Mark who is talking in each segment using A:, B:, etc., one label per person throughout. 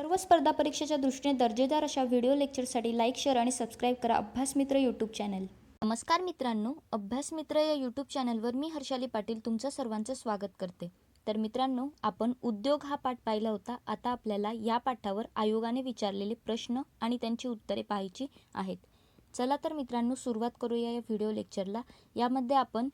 A: सर्व स्पर्धा परीक्षेच्या दृष्टीने दर्जेदार अशा व्हिडिओ लेक्चरसाठी लाईक, शेअर आणि सबस्क्राईब करा अभ्यास मित्र यूट्यूब चॅनल. नमस्कार मित्रांनो, अभ्यास मित्र या यूट्यूब चॅनलवर मी हर्षाली पाटील तुमचं सर्वांचं स्वागत करते. तर मित्रांनो, आपण उद्योग हा पाठ पाहिला होता. आता आपल्याला या पाठावर आयोगाने विचारलेले प्रश्न आणि त्यांची उत्तरे पाहायची आहेत. चला तर मित्रांनो, सुरुवात करूया या व्हिडिओ लेक्चरला. यामध्ये आपण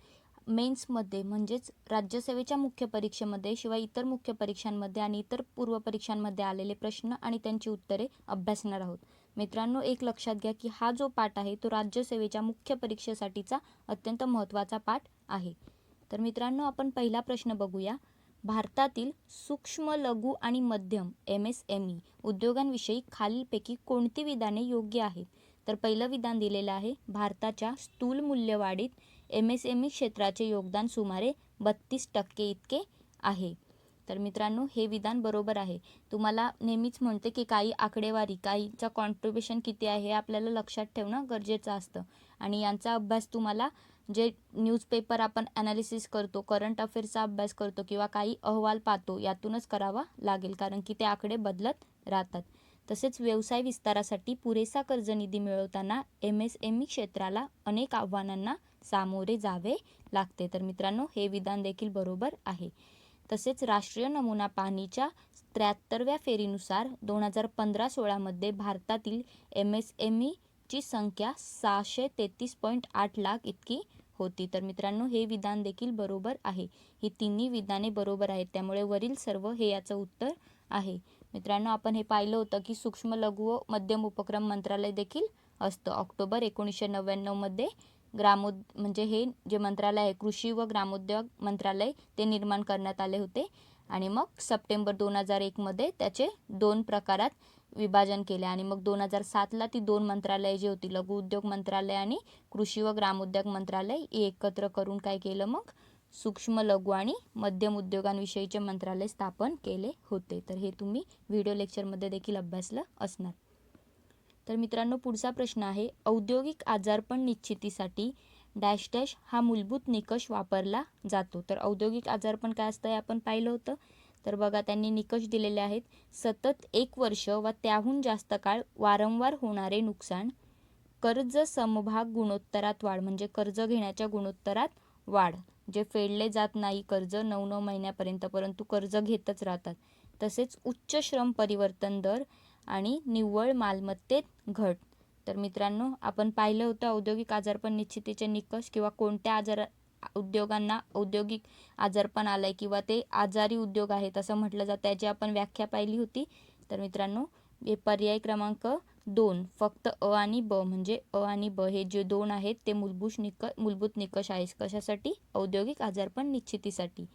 A: मेन्समध्ये म्हणजेच राज्यसेवेच्या मुख्य परीक्षेमध्ये शिवाय इतर मुख्य परीक्षांमध्ये आणि इतर पूर्व परीक्षांमध्ये आलेले प्रश्न आणि त्यांची उत्तरे अभ्यासणार आहोत. मित्रांनो, एक लक्षात घ्या की हा जो पाठ आहे तो राज्यसेवेच्या मुख्य परीक्षेसाठीचा अत्यंत महत्त्वाचा पाठ आहे. तर मित्रांनो, आपण पहिला प्रश्न बघूया. भारतातील सूक्ष्म, लघु आणि मध्यम MSME उद्योगांविषयी खालीलपैकी कोणती विधाने योग्य आहेत? तर पहिलं विधान दिलेलं आहे, भारताच्या स्थूल मूल्यवाढीत MSME क्षेत्राचे योगदान सुमारे 32% इतके आहे. तर मित्रांनो, हे विधान बरोबर आहे. तुम्हाला नेहमीच म्हणते की काही आकडेवारी, काहीचा कॉन्ट्रिब्युशन किती आहे हे आपल्याला लक्षात ठेवणं गरजेचं असतं. आणि यांचा अभ्यास तुम्हाला जे न्यूजपेपर आपण ॲनालिसिस करतो, करंट अफेअर्सचा अभ्यास करतो किंवा काही अहवाल पाहतो यातूनच करावा लागेल, कारण की ते आकडे बदलत राहतात. तसेच व्यवसाय विस्तारासाठी पुरेसा कर्जनिधी मिळवताना MSME क्षेत्राला अनेक आव्हानांना सामोरे जावे लागते. तर मित्रांनो, हे विधान देखील बरोबर आहे. तसेच राष्ट्रीय नमुना पाहणीच्या 73व्या फेरीनुसार 2015-16 मध्ये भारतातील MSME ची संख्या 633.8 लाख इतकी होती. तर मित्रांनो, हे विधान देखील बरोबर आहे. ही तिन्ही विधाने बरोबर आहेत, त्यामुळे वरील सर्व हे याचं उत्तर आहे. मित्रांनो, आपण हे पाहिलं होतं की सूक्ष्म, लघु व मध्यम उपक्रम मंत्रालय देखील असतं. ऑक्टोबर 1999 मध्ये म्हणजे हे जे मंत्रालय आहे, कृषी व ग्रामोद्योग मंत्रालय, ते निर्माण करण्यात आले होते. आणि मग सप्टेंबर 2001 मध्ये त्याचे 2 प्रकारात विभाजन केले आणि मग 2007ला ती 2 मंत्रालय जी होती, लघु उद्योग मंत्रालय आणि कृषी व ग्रामोद्योग मंत्रालय, एकत्र करून काय केलं, मग सूक्ष्म, लघु आणि मध्यम उद्योगांविषयीचे मंत्रालय स्थापन केले होते. तर हे तुम्ही व्हिडिओ लेक्चरमध्ये देखील अभ्यासलं असणार. तर मित्रांनो, पुढचा प्रश्न आहे, औद्योगिक आजारपण निश्चितीसाठी डॅश डॅश हा मूलभूत निकष वापरला जातो. तर औद्योगिक आजारपण काय असतं हे आपण पाहिलं होतं. तर बघा, त्यांनी निकष दिलेले आहेत. सतत 1 वर्ष व त्याहून जास्त काळ वारंवार होणारे नुकसान, कर्ज समभाग गुणोत्तरात वाढ म्हणजे कर्ज घेण्याच्या गुणोत्तरात वाढ, जे फेडले जात नाही कर्ज 9 महिन्यापर्यंत, परंतु कर्ज घेतच राहतात. तसेच उच्च श्रम परिवर्तन दर आणि निव्वळ मालमत्तेत घट. तर मित्रांनो, आपण पाहिलं होतं औद्योगिक आजारपण निश्चितीचे निकष किंवा कोणत्या उद्योगांना औद्योगिक आजारपण आलंय किंवा ते आजारी उद्योग आहेत असं म्हटलं जातं, याची आपण व्याख्या पाहिली होती. तर मित्रांनो, हे पर्याय क्रमांक 2 फक्त अ आणि ब म्हणजे अ आणि ब हे जे 2 आहेत ते मूलभूत निकष आहेत. कशासाठी? औद्योगिक आजारपण निश्चितीसाठी.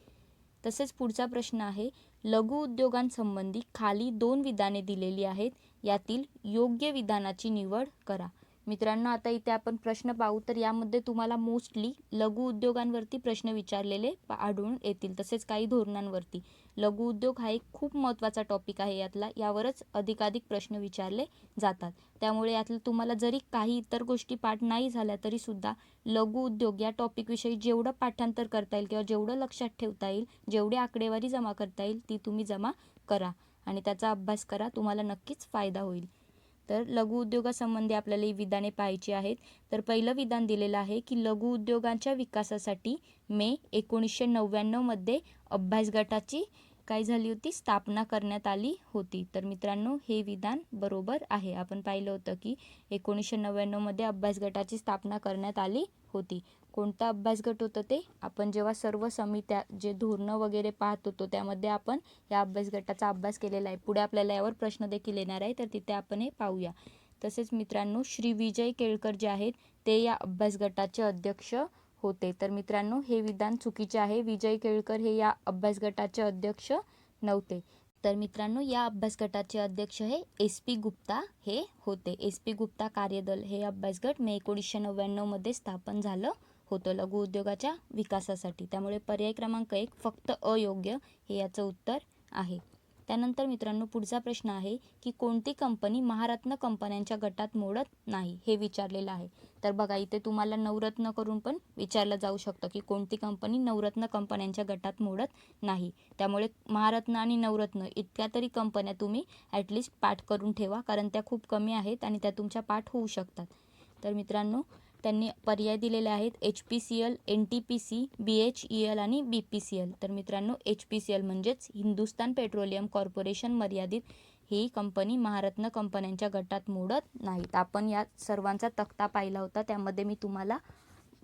A: तसेच पुढचा प्रश्न आहे, लघु उद्योगांसंबंधी खाली 2 विधाने दिलेली आहेत, यातील योग्य विधानाची निवड करा. मित्रांनो, आता इथे आपण प्रश्न पाहू. तर यामध्ये तुम्हाला मोस्टली लघु उद्योगांवरती प्रश्न विचारलेले आढळून येतील, तसेच काही धोरणांवरती. लघु उद्योग हा एक खूप महत्त्वाचा टॉपिक आहे यातला, यावरच अधिकाधिक प्रश्न विचारले जातात. त्यामुळे यातलं तुम्हाला जरी काही इतर गोष्टी पाठ नाही झाल्या तरी सुद्धा लघु उद्योग या टॉपिकविषयी जेवढं पाठांतर करता येईल किंवा जेवढं लक्षात ठेवता येईल, जेवढी आकडेवारी जमा करता येईल ती तुम्ही जमा करा आणि त्याचा अभ्यास करा. तुम्हाला नक्कीच फायदा होईल. तर लघु उद्योगासंबंधी आपल्याला ही विधाने पाहायची आहेत. तर पहिलं विधान दिलेलं आहे की लघु उद्योगांच्या विकासासाठी मे 1999 मध्ये अभ्यास गटाची काय झाली होती, स्थापना करण्यात आली होती. तर मित्रांनो, हे विधान बरोबर आहे. आपण पाहिलं होतं की 1999 मध्ये अभ्यास गटाची स्थापना करण्यात आली होती. कोणता अभ्यास गट होतं ते? आपण जेव्हा सर्व समित्या जे धोरणं वगैरे पाहत होतो त्यामध्ये आपण या अभ्यास गटाचा अभ्यास केलेला आहे. पुढे आपल्याला यावर प्रश्न देखील येणार आहे, तर तिथे आपण हे पाहूया. तसेच मित्रांनो, श्री विजय केळकर जे आहेत ते या अभ्यास गटाचे अध्यक्ष होते. तर मित्रांनो, हे विधान चुकीचे आहे. विजय केळकर हे या अभ्यास गटाचे अध्यक्ष नव्हते. तर मित्रांनो, या अभ्यास गटाचे अध्यक्ष हे SP गुप्ता हे होते. SP गुप्ता कार्यदल हे अभ्यास गट मे 1999 मध्ये स्थापन झालं होतं लघु उद्योगाच्या विकासासाठी. त्यामुळे पर्याय क्रमांक 1 फक्त अयोग्य हे याचं उत्तर आहे. त्यानंतर मित्रांनो पुढचा प्रश्न आहे की कोणती कंपनी महारत्न कंपन्यांच्या गटात मोडत नाही हे विचारलेलं आहे. तर बघा इथे तुम्हाला नवरत्न करून पण विचारलं जाऊ शकतं की कोणती कंपनी नवरत्न कंपन्यांच्या गटात मोडत नाही. त्यामुळे महारत्न आणि नवरत्न इतक्या तरी कंपन्या तुम्ही ॲटलिस्ट पाठ करून ठेवा, कारण त्या खूप कमी आहेत आणि त्या तुमच्या पाठ होऊ शकतात. तर मित्रांनो त्यांनी पर्याय दिलेले आहेत HPCL, NTPC, BHEL आणि BPCL. तर मित्रांनो HPCL म्हणजेच हिंदुस्तान पेट्रोलियम कॉर्पोरेशन मर्यादित ही कंपनी महारत्न कंपन्यांच्या गटात मोडत नाहीत. आपण या सर्वांचा तक्ता पाहिला होता, त्यामध्ये मी तुम्हाला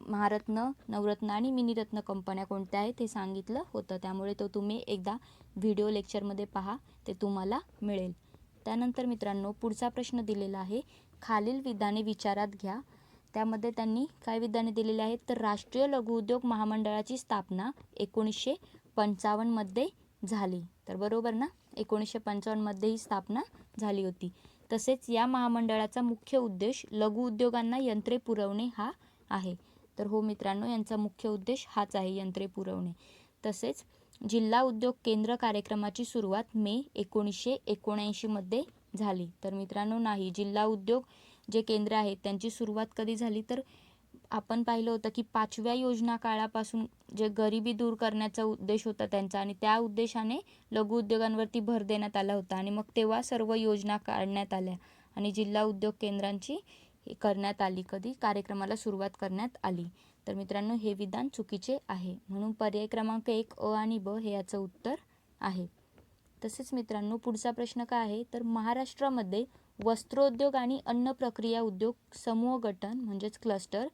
A: महारत्न, नवरत्न आणि मिनीरत्न कंपन्या कोणत्या आहेत हे सांगितलं होतं. त्यामुळे तो तुम्ही एकदा व्हिडिओ लेक्चरमध्ये पहा, ते तुम्हाला मिळेल. त्यानंतर मित्रांनो पुढचा प्रश्न दिलेला आहे खालील विधाने विचारात घ्या. त्यामध्ये त्यांनी काय विधाने दिलेली आहेत तर राष्ट्रीय लघुउद्योग महामंडळाची स्थापना 1955 मध्ये झाली. तर बरोबर ना, 1955 मध्ये ही स्थापना झाली होती. तसेच या महामंडळाचा मुख्य उद्देश लघु उद्योगांना यंत्रे पुरवणे हा आहे. तर हो मित्रांनो, यांचा मुख्य उद्देश हाच आहे, यंत्रे पुरवणे. तसेच जिल्हा उद्योग केंद्र कार्यक्रमाची सुरुवात मे 1979 मध्ये झाली. तर मित्रांनो नाही, जिल्हा उद्योग जे केंद्र आहेत त्यांची सुरुवात कधी झाली तर आपण पाहिलं होतं की 5व्या योजना काळापासून जे गरिबी दूर करण्याचा उद्देश होता त्यांचा, आणि त्या उद्देशाने लघु उद्योगांवरती भर देण्यात आला होता आणि मग तेव्हा सर्व योजना काढण्यात आल्या आणि जिल्हा उद्योग केंद्रांची करण्यात आली, कधी कार्यक्रमाला सुरुवात करण्यात आली. तर मित्रांनो हे विधान चुकीचे आहे, म्हणून पर्याय क्रमांक 1 अ आणि ब हे याचं उत्तर आहे. तसेच मित्रांनो पुढचा प्रश्न काय आहे तर महाराष्ट्रामध्ये वस्त्रोद्योग आणि अन्न प्रक्रिया उद्योग समूह गठन म्हणजेच क्लस्टर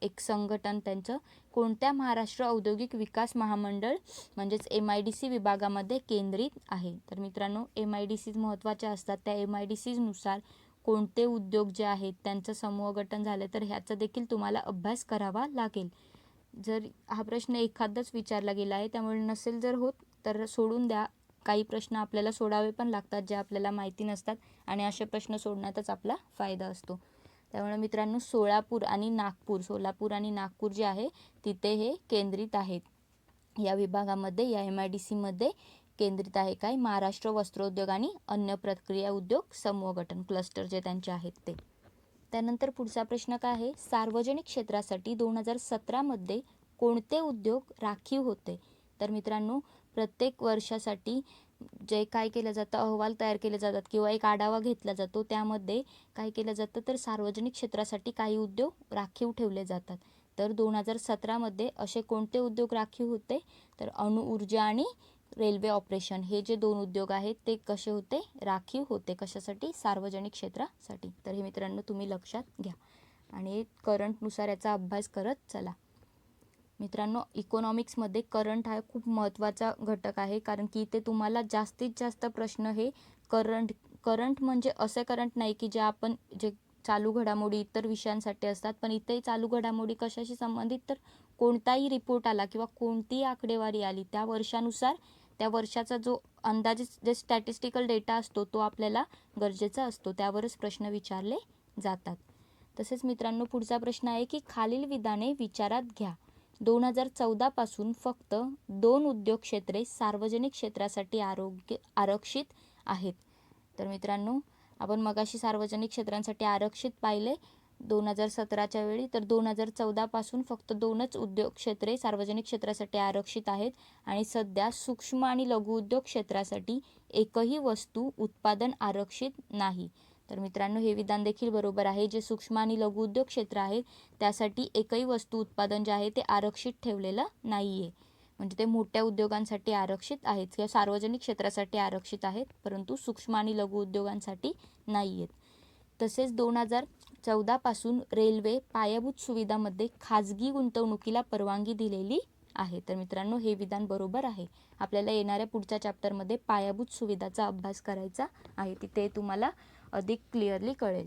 A: एक संघटन त्यांचं कोणत्या महाराष्ट्र औद्योगिक विकास महामंडळ म्हणजेच MIDC विभागामध्ये केंद्रित आहे. तर मित्रांनो MIDCs महत्त्वाच्या असतात, त्या MIDCsनुसार कोणते उद्योग जे आहेत त्यांचं समूह गठन झाले तर ह्याचा देखील तुम्हाला अभ्यास करावा लागेल. जर हा प्रश्न एखादाच विचारला गेला आहे त्यामुळे नसेल जर होत तर सोडून द्या. काही प्रश्न आपल्याला सोडावे पण लागतात जे आपल्याला माहिती नसतात आणि असे प्रश्न सोडण्यातच आपला फायदा असतो. त्यामुळे मित्रांनो सोलापूर आणि नागपूर जे आहे तिथे हे केंद्रित आहेत, या विभागामध्ये, या MIDC मध्ये केंद्रित आहे काय, महाराष्ट्र वस्त्रोद्योग आणि अन्न प्रक्रिया उद्योग समूह गठन क्लस्टर जे त्यांचे आहेत ते. त्यानंतर पुढचा प्रश्न काय आहे सार्वजनिक क्षेत्रासाठी 2017 मध्ये कोणते उद्योग राखीव होते. तर मित्रांनो प्रत्येक वर्षासाठी जे काय केलं जातं अहवाल तयार केले जातात किंवा एक आढावा घेतला जातो, त्यामध्ये काय केलं जातं तर सार्वजनिक क्षेत्रासाठी काही उद्योग राखीव ठेवले जातात. तर 2017 मध्ये असे कोणते उद्योग राखीव होते तर अणुऊर्जा आणि रेल्वे ऑपरेशन हे जे 2 उद्योग आहेत ते कसे होते राखीव होते. कशासाठी सार्वजनिक क्षेत्रासाठी. तर हे मित्रांनो तुम्ही लक्षात घ्या आणि करंटनुसार याचा अभ्यास करत चला. मित्रांनो इकॉनॉमिक्समध्ये करंट हा खूप महत्त्वाचा घटक आहे, कारण की इथे तुम्हाला जास्तीत जास्त प्रश्न हे करंट म्हणजे असे करंट नाही की जे चालू घडामोडी इतर विषयांसाठी असतात, पण इथे चालू घडामोडी कशाशी संबंधित तर कोणताही रिपोर्ट आला किंवा कोणतीही आकडेवारी आली त्या वर्षानुसार त्या वर्षाचा जो अंदाजे जे स्टॅटिस्टिकल डेटा असतो तो आपल्याला गरजेचा असतो, त्यावरच प्रश्न विचारले जातात. तसेच मित्रांनो पुढचा प्रश्न आहे की खालील विधाने विचारात घ्या. 2014 पासून फक्त 2 उद्योग क्षेत्रे सार्वजनिक क्षेत्रासाठी आरक्षित आहेत. तर मित्रांनो आपण मगाशी सार्वजनिक क्षेत्रांसाठी आरक्षित पाहिले 2017च्या वेळी, तर 2014 पासून फक्त 2च उद्योग क्षेत्रे सार्वजनिक क्षेत्रासाठी आरक्षित आहेत आणि सध्या सूक्ष्म आणि लघु उद्योग क्षेत्रासाठी एकही वस्तू उत्पादन आरक्षित नाही. तर मित्रांनो हे विधान देखील बरोबर आहे. जे सूक्ष्म आणि लघु उद्योग क्षेत्र आहेत त्यासाठी एकही वस्तू उत्पादन जे आहे ते आरक्षित ठेवलेलं नाही आहे, म्हणजे ते मोठ्या उद्योगांसाठी आरक्षित आहेत किंवा सार्वजनिक क्षेत्रासाठी आरक्षित आहेत, परंतु सूक्ष्म आणि लघु उद्योगांसाठी नाही आहेत. तसेच 2014 पासून रेल्वे पायाभूत सुविधामध्ये खाजगी गुंतवणुकीला परवानगी दिलेली आहे. तर मित्रांनो हे विधान बरोबर आहे. आपल्याला येणाऱ्या पुढच्या चॅप्टरमध्ये पायाभूत सुविधाचा अभ्यास करायचा आहे, तिथे तुम्हाला अधिक क्लिअरली कळेल.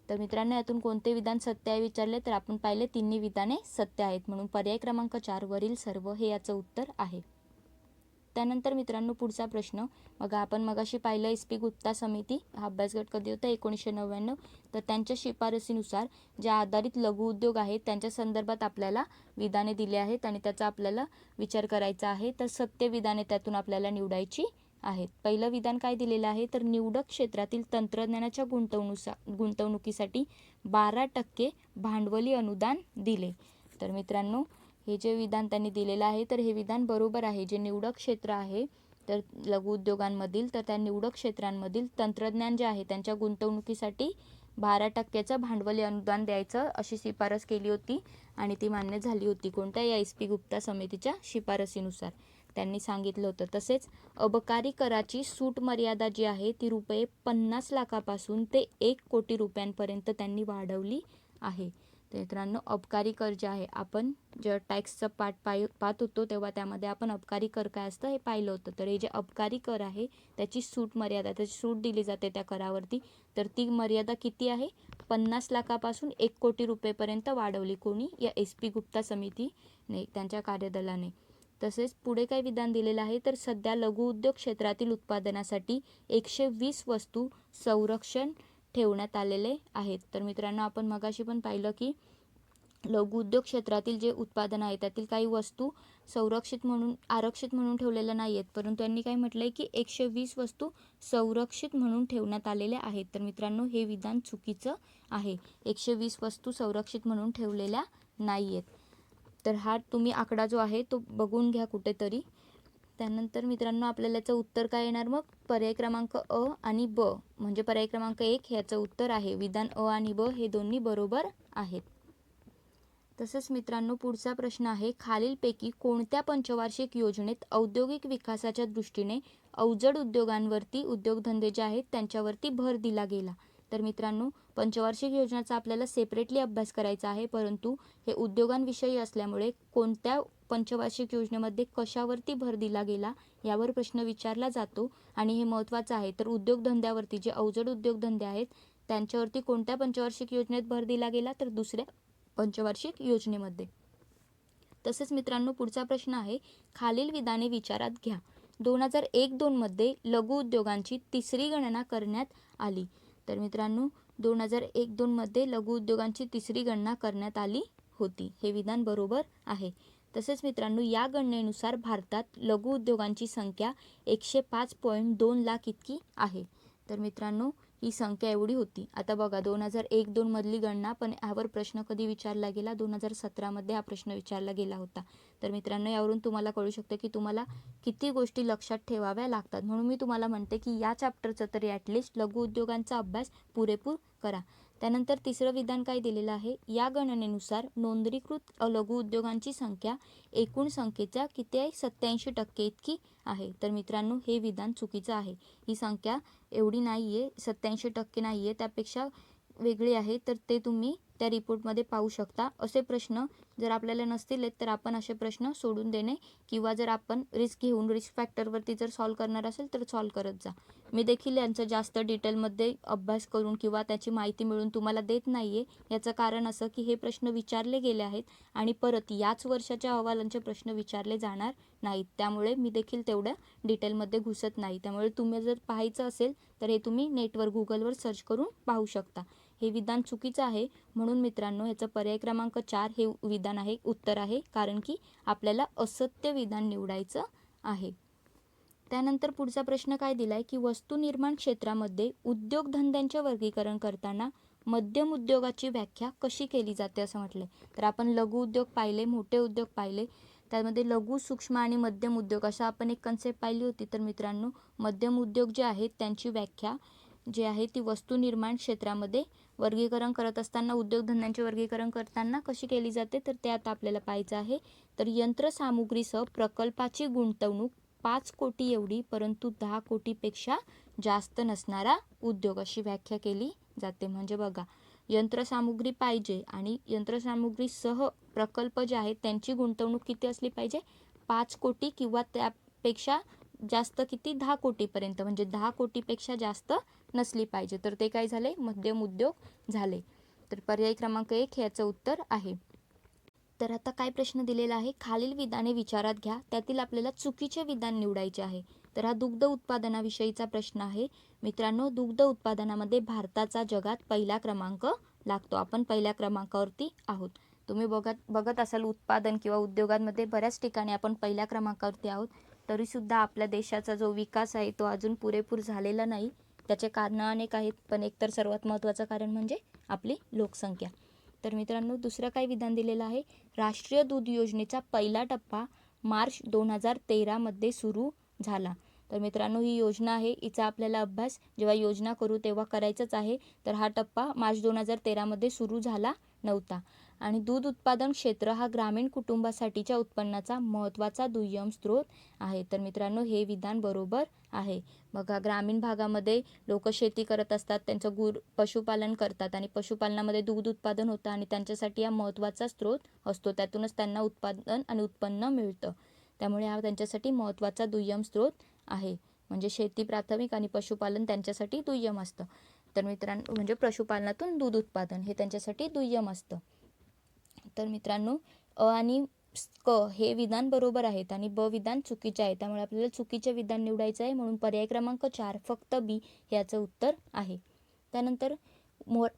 A: तर मित्रांनो यातून कोणते विधान सत्य आहे विचारले तर आपण पाहिले तिन्ही विधाने सत्य आहेत, म्हणून पर्याय क्रमांक 4 वरील सर्व हे याचं उत्तर आहे. त्यानंतर मित्रांनो पुढचा प्रश्न बघा, आपण मगाशी पाहिलं SP गुप्ता समिती हा अभ्यासगट कधी होता 1999. तर त्यांच्या शिफारसीनुसार जे आधारित लघु उद्योग आहेत त्यांच्या संदर्भात आपल्याला विधाने दिली आहेत आणि त्याचा आपल्याला विचार करायचा आहे. तर सत्य विधाने त्यातून आपल्याला निवडायची आहेत. पहिलं विधान काय दिलेलं आहे, तर निवडक क्षेत्रातील तंत्रज्ञानाच्या गुंतवणुकीसाठी 12% भांडवली अनुदान दिले. तर मित्रांनो, हे जे विधान त्यांनी दिलेलं आहे तर हे विधान बरोबर आहे. जे निवडक क्षेत्र आहे तर लघु उद्योगांमधील, तर त्या निवडक क्षेत्रांमधील तंत्रज्ञान जे आहे त्यांच्या गुंतवणुकीसाठी 12% भांडवली अनुदान द्यायचं अशी शिफारस केली होती आणि ती मान्य झाली होती. कोणत्या? या SP गुप्ता समितीच्या शिफारसीनुसार त्यांनी सांगितलं होतं. तसेच अबकारी कराची सूट मर्यादा जी आहे ती ₹50 लाखापासून ते 1 कोटी रुपयांपर्यंत त्यांनी वाढवली आहे. तर मित्रांनो, अबकारी कर जे आहे, आपण जेव्हा टॅक्सचं पाहत होतो तेव्हा त्यामध्ये आपण अबकारी कर काय असतं हे पाहिलं होतं. तर हे जे अबकारी कर आहे त्याची सूट मर्यादा, त्याची सूट दिली जाते त्या करावरती, तर ती मर्यादा किती आहे? 50 लाखापासून 1 कोटी रुपयेपर्यंत वाढवली. कोणी? या SP गुप्ता समितीने, त्यांच्या कार्यदलाने. तसेच पुढे काय विधान दिलेलं आहे, तर सध्या लघु उद्योग क्षेत्रातील उत्पादनासाठी 120 वस्तू संरक्षण ठेवण्यात आलेले आहेत. तर मित्रांनो, आपण मगाशी पण पाहिलं की लघु उद्योग क्षेत्रातील जे उत्पादन आहे त्यातील काही वस्तू आरक्षित म्हणून ठेवलेल्या नाही आहेत, परंतु त्यांनी काय म्हटलंय की 120 वस्तू संरक्षित म्हणून ठेवण्यात आलेल्या आहेत. तर मित्रांनो, हे विधान चुकीचं आहे. 120 वस्तू संरक्षित म्हणून ठेवलेल्या नाही आहेत. तर हा तुम्ही आकडा जो आहे तो बघून घ्या कुठेतरी. त्यानंतर मित्रांनो, आपल्याला याचं उत्तर काय येणार? मग पर्याय क्रमांक अ आणि ब, म्हणजे पर्याय क्रमांक 1 ह्याचं उत्तर आहे. विधान अ आणि ब हे दोन्ही बरोबर आहेत. तसंच मित्रांनो, पुढचा प्रश्न आहे, खालीलपैकी कोणत्या पंचवार्षिक योजनेत औद्योगिक विकासाच्या दृष्टीने अवजड उद्योगांवरती, उद्योगधंदे जे आहेत त्यांच्यावरती भर दिला गेला? तर मित्रांनो, पंचवार्षिक योजनेचा आपल्याला सेपरेटली अभ्यास करायचा आहे, परंतु हे उद्योगांविषयी असल्यामुळे कोणत्या पंचवार्षिक योजनेमध्ये कशावरती भर दिला गेला यावर प्रश्न विचारला जातो आणि हे महत्त्वाचं आहे. तर उद्योगधंद्यावरती, जे अवजड उद्योगधंदे आहेत त्यांच्यावरती कोणत्या पंचवार्षिक योजनेत भर दिला गेला? तर दुसऱ्या पंचवार्षिक योजनेमध्ये. तसेच मित्रांनो, पुढचा प्रश्न आहे, खालील विधाने विचारात घ्या. 2001-2 मध्ये लघु उद्योगांची तिसरी गणना करण्यात आली. तर मित्रांनो, 2001-2 मध्ये लघु उद्योगांची तिसरी गणना करण्यात आली होती. हे विधान बरोबर आहे. तसेच मित्रांनो, या गणनेनुसार भारतात लघु उद्योगांची संख्या 105.2 लाख इतकी आहे. तर मित्रांनो, ही संख्या एवढी होती. आता बघा, 2001-2 मधली गणना, पण यावर प्रश्न कधी विचारला गेला? 2017 मध्ये हा प्रश्न विचारला गेला होता. तर मित्रांनो, यावरून तुम्हाला कळू शकते की तुम्हाला किती गोष्टी लक्षात ठेवाव्या लागतात. म्हणून मी तुम्हाला म्हणते की या चॅप्टरचा तरी ॲटलिस्ट लघु उद्योगांचा अभ्यास पुरेपूर करा. त्यानंतर तिसरं विधान काय दिलेलं आहे, या गणनेनुसार नोंदणीकृत लघु उद्योगांची संख्या एकूण संख्येच्या किती आहे? 87% इतकी आहे. तर मित्रांनो, हे विधान चुकीचं आहे. ही संख्या एवढी नाही आहे, 87% नाही आहे, त्यापेक्षा वेगळी आहे. तर ते तुम्ही त्या रिपोर्टमध्ये पाहू शकता. असे प्रश्न जर आपल्याला नसतील तर आपण असे प्रश्न सोडून देणे, किंवा जर आपण रिस्क फॅक्टरवरती जर सॉल्व करणार असेल तर सॉल्व करत जा. मी देखील यांचं जास्त डिटेलमध्ये अभ्यास करून किंवा त्याची माहिती मिळून तुम्हाला देत नाही आहे. याचं कारण असं की हे प्रश्न विचारले गेले आहेत आणि परत याच वर्षाच्या अहवालांचे प्रश्न विचारले जाणार नाहीत. त्यामुळे मी देखील तेवढ्या डिटेलमध्ये घुसत नाही. त्यामुळे तुम्ही जर पाहायचं असेल तर हे तुम्ही नेटवर, गुगलवर सर्च करून पाहू शकता. हे विधान चुकीचं आहे. म्हणून मित्रांनो, ह्याचं पर्याय क्रमांक 4 हे विधान आहे, उत्तर आहे, कारण की आपल्याला असत्य विधान निवडायचं आहे. त्यानंतर पुढचा प्रश्न काय दिलाय की वस्तू निर्माण क्षेत्रामध्ये उद्योगधंद्यांचे वर्गीकरण करताना मध्यम उद्योगाची व्याख्या कशी केली जाते असं म्हटलंय. तर आपण लघु उद्योग पाहिले, मोठे उद्योग पाहिले, त्यामध्ये लघु, सूक्ष्म आणि मध्यम उद्योग असा आपण एक कन्सेप्ट पाहिली होती. तर मित्रांनो, मध्यम उद्योग जे आहेत त्यांची व्याख्या जी आहे ती वस्तू निर्माण क्षेत्रामध्ये वर्गीकरण करत असताना, उद्योगधंद्यांचे वर्गीकरण करताना कशी केली जाते तर ते आता आपल्याला पाहायचं आहे. तर यंत्रसामुग्रीसह प्रकल्पाची गुंतवणूक 5 कोटी एवढी, परंतु 10 कोटीपेक्षा जास्त नसणारा उद्योग, अशी व्याख्या केली जाते. म्हणजे बघा, यंत्रसामुग्री पाहिजे आणि यंत्रसामुग्रीसह प्रकल्प जे आहेत त्यांची गुंतवणूक किती असली पाहिजे? 5 कोटी किंवा त्यापेक्षा जास्त, किती? 10 कोटीपर्यंत, म्हणजे 10 कोटीपेक्षा जास्त नसली पाहिजे. तर ते काय झाले? मध्यम उद्योग झाले. तर पर्याय क्रमांक 1 ह्याचं उत्तर आहे. तर आता काय प्रश्न दिलेला आहे, खालील विधाने विचारात घ्या, त्यातील आपल्याला चुकीचे विधान निवडायचे आहे. तर हा दुग्ध उत्पादनाविषयीचा प्रश्न आहे. मित्रांनो, दुग्ध उत्पादनामध्ये भारताचा जगात पहिला क्रमांक लागतो. आपण पहिल्या क्रमांकावरती आहोत. तुम्ही बघत असाल उत्पादन किंवा उद्योगांमध्ये बऱ्याच ठिकाणी आपण पहिल्या क्रमांकावरती आहोत. तरीसुद्धा आपल्या देशाचा जो विकास आहे तो अजून पुरेपूर झालेला नाही. त्याचे कारणं अनेक आहेत, पण एकतर सर्वात महत्त्वाचं कारण म्हणजे आपली लोकसंख्या. तर मित्रांनो, दुसरं काय विधान दिलेलं आहे, राष्ट्रीय दूध योजनेचा पहिला टप्पा मार्च 2013 सुरू झाला. तर मित्रांनो, ही योजना आहे, हिचा आपल्याला अभ्यास जेव्हा योजना करू तेव्हा करायचंच आहे. तर हा टप्पा मार्च 2013 सुरू झाला नव्हता. आणि दूध उत्पादन क्षेत्र हा ग्रामीण कुटुंबासाठीच्या उत्पन्नाचा महत्त्वाचा दुय्यम स्रोत आहे. तर मित्रांनो, हे विधान बरोबर आहे. बघा, ग्रामीण भागामध्ये लोक शेती करत असतात, त्यांचं पशुपालन करतात आणि पशुपालनामध्ये दूध उत्पादन होतं आणि त्यांच्यासाठी हा महत्त्वाचा स्रोत असतो. त्यातूनच त्यांना उत्पादन आणि उत्पन्न मिळतं. त्यामुळे हा त्यांच्यासाठी महत्त्वाचा दुय्यम स्रोत आहे. म्हणजे शेती प्राथमिक आणि पशुपालन त्यांच्यासाठी दुय्यम असतं. तर मित्रांनो, म्हणजे पशुपालनातून दूध उत्पादन हे त्यांच्यासाठी दुय्यम असतं. तर मित्रांनो, अ आणि क हे विधान बरोबर आहेत आणि ब विधान चुकीचे आहे. त्यामुळे आपल्याला चुकीचे विधान निवडायचं आहे. म्हणून पर्याय क्रमांक 4 फक्त बी याचं उत्तर आहे. त्यानंतर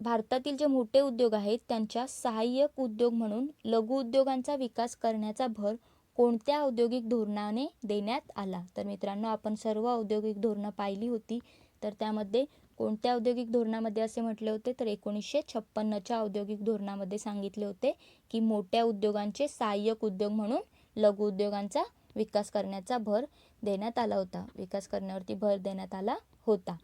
A: भारतातील जे मोठे उद्योग आहेत त्यांच्या सहाय्यक उद्योग म्हणून लघु उद्योगांचा विकास करण्याचा भर कोणत्या औद्योगिक धोरणाने देण्यात आला. तर मित्रांनो, आपण सर्व औद्योगिक धोरणं पाहिली होती. तर त्यामध्ये कोणत्या औद्योगिक धोरणामध्ये असे म्हटले होते, तर 1956च्या औद्योगिक धोरणामध्ये सांगितले होते की मोठ्या उद्योगांचे सहाय्यक उद्योग म्हणून लघु उद्योगांचा विकास करण्याचा भर देण्यात आला होता. विकास करण्यावरती भर देण्यात आला होता.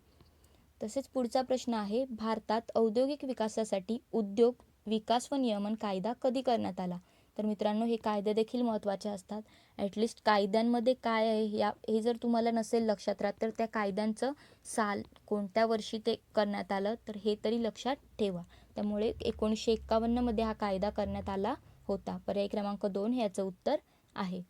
A: तसेच पुढचा प्रश्न आहे, भारतात औद्योगिक विकासासाठी उद्योग विकास व नियमन कायदा कधी करण्यात आला. तर मित्रांनो, हे कायदे देखील महत्त्वाचे असतात. ॲटलिस्ट कायद्यांमध्ये काय आहे हे जर तुम्हाला नसेल लक्षात राहत तर त्या कायद्यांचं साल कोणत्या वर्षी ते करण्यात आलं तर हे तरी लक्षात ठेवा. त्यामुळे 1951 हा कायदा करण्यात आला होता. पर्याय क्रमांक 2 हे याचं उत्तर आहे.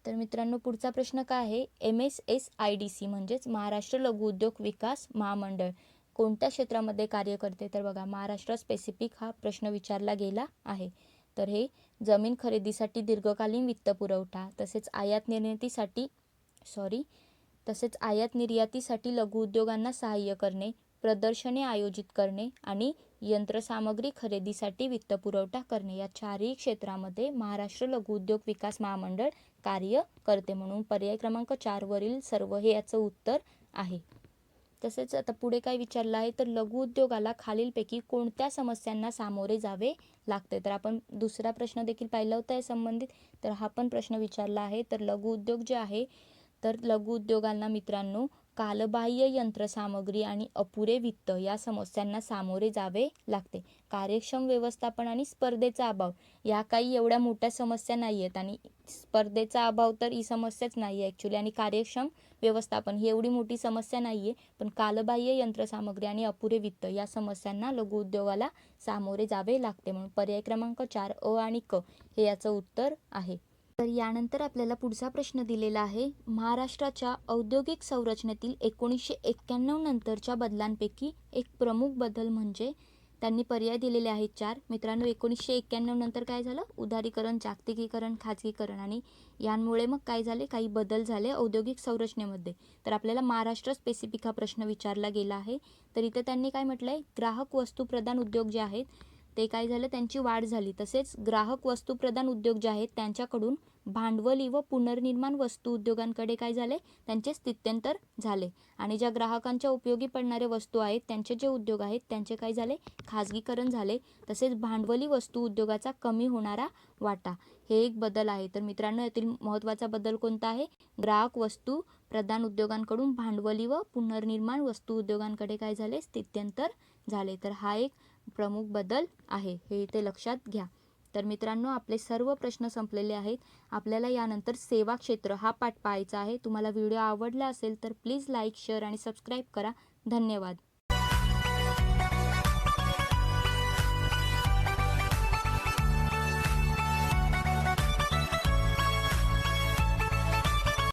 A: तर मित्रांनो, पुढचा प्रश्न काय आहे, MSSIDC म्हणजेच महाराष्ट्र लघु उद्योग विकास महामंडळ कोणत्या क्षेत्रामध्ये कार्य करते. तर बघा, महाराष्ट्र स्पेसिफिक हा प्रश्न विचारला गेला आहे. तर हे जमीन खरेदीसाठी दीर्घकालीन वित्तपुरवठा, तसेच आयात निर्यातीसाठी लघु उद्योगांना सहाय्य करणे, प्रदर्शने आयोजित करणे आणि यंत्रसामग्री खरेदीसाठी वित्तपुरवठा करणे या चारही क्षेत्रामध्ये महाराष्ट्र लघु उद्योग विकास महामंडळ कार्य करते. म्हणून पर्याय क्रमांक 4 वरील सर्व हे याचं उत्तर आहे. तसेच आता पुढे काय विचारलं आहे, तर लघु उद्योगाला खालीलपैकी कोणत्या समस्यांना सामोरे जावे लागते. तर आपण दुसरा प्रश्न देखील पाहिला होता या संबंधित. तर हा पण प्रश्न विचारला आहे. तर लघु उद्योग जे आहे, तर लघु उद्योगांना मित्रांनो कालबाह्य यंत्रसामग्री आणि अपुरे वित्त या समस्यांना सामोरे जावे लागते. कार्यक्षम व्यवस्थापन आणि स्पर्धेचा अभाव या काही एवढ्या मोठ्या समस्या नाही आहेत आणि स्पर्धेचा अभाव तर ही समस्याच नाही आहे ॲक्च्युली. आणि कार्यक्षम व्यवस्थापन ही एवढी मोठी समस्या नाही आहे, पण कालबाह्य यंत्रसामग्री आणि अपुरे वित्त या समस्यांना लघु उद्योगाला सामोरे जावे लागते. म्हणून पर्याय क्रमांक 4 अ आणि क हे याचं उत्तर आहे. तर यानंतर आपल्याला पुढचा प्रश्न दिलेला आहे, महाराष्ट्राच्या औद्योगिक संरचनेतील 1991 नंतरच्या बदलांपैकी एक प्रमुख बदल म्हणजे, त्यांनी पर्याय दिलेले आहेत 4. मित्रांनो, 1991 नंतर काय झालं, उदारीकरण, जागतिकीकरण, खाजगीकरण आणि यांमुळे मग काय झाले, काही बदल झाले औद्योगिक संरचनेमध्ये. तर आपल्याला महाराष्ट्र स्पेसिफिक हा प्रश्न विचारला गेला आहे. तर इथे त्यांनी काय म्हटलं आहे, ग्राहक वस्तुप्रधान उद्योग जे आहेत ते काय झालं, त्यांची वाढ झाली. तसेच ग्राहक वस्तुप्रधान उद्योग जे आहेत त्यांच्याकडून भांडवली व पुनर्निर्माण वस्तू उद्योगांकडे काय झाले, त्यांचे स्थित्यंतर झाले. आणि ज्या ग्राहकांच्या उपयोगी पडणारे वस्तू आहेत त्यांचे जे उद्योग आहेत त्यांचे काय झाले, खाजगीकरण झाले. तसेच भांडवली वस्तू उद्योगाचा कमी होणारा वाटा हे एक बदल आहे. तर मित्रांनो, यातील महत्त्वाचा बदल कोणता आहे, ग्राहक वस्तू प्रधान उद्योगांकडून भांडवली व पुनर्निर्माण वस्तू उद्योगांकडे काय झाले, स्थित्यंतर झाले. तर हा एक प्रमुख बदल आहे, हे इथे लक्षात घ्या. तर मित्रांनो, आपले सर्व प्रश्न संपलेले आहेत. आपल्याला यानंतर सेवा क्षेत्र हा पाठ पाहायचा आहे. तुम्हाला व्हिडिओ आवडला असेल तर प्लीज लाईक, शेअर आणि सबस्क्राईब करा. धन्यवाद.